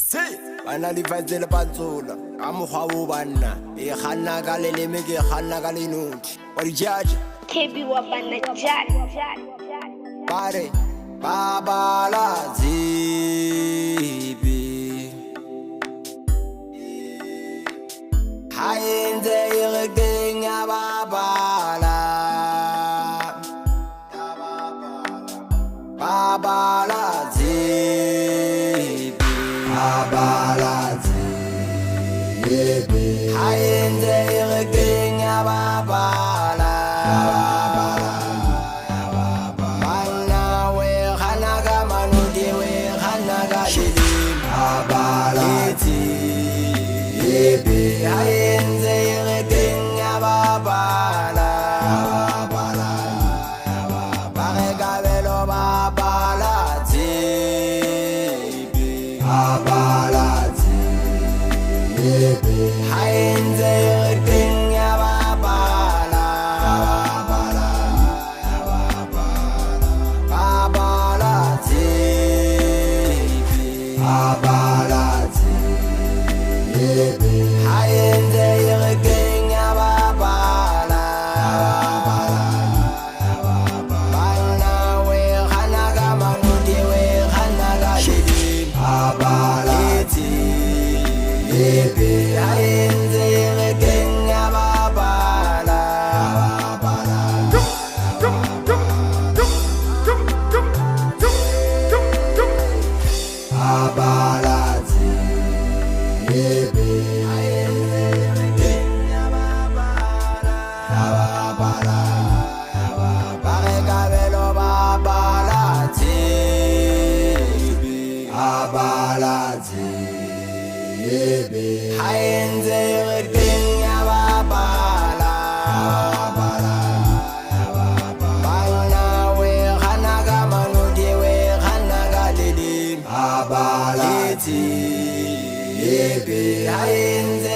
Se bana di fatsele patsola ka mokgwa o banna e kganna ka leleme ke kganna ka lenothi wa di judge KB wa bana jari bare babala zibi hayenze iregeng ya babala babala zibi babala zibi hayenze iregeng ya babala hayenze iregeng ya babala barekabelo babala zibi hayenze iregeng ya babala babala zibi hayenze iregeng ya babala bana we khana ka manuti we khana ka shedin babala zibi hayenze iregeng ya babala babala hayenze iregeng ya babala bana we khana ka manuti we khana ka leleng babala zibi hayenze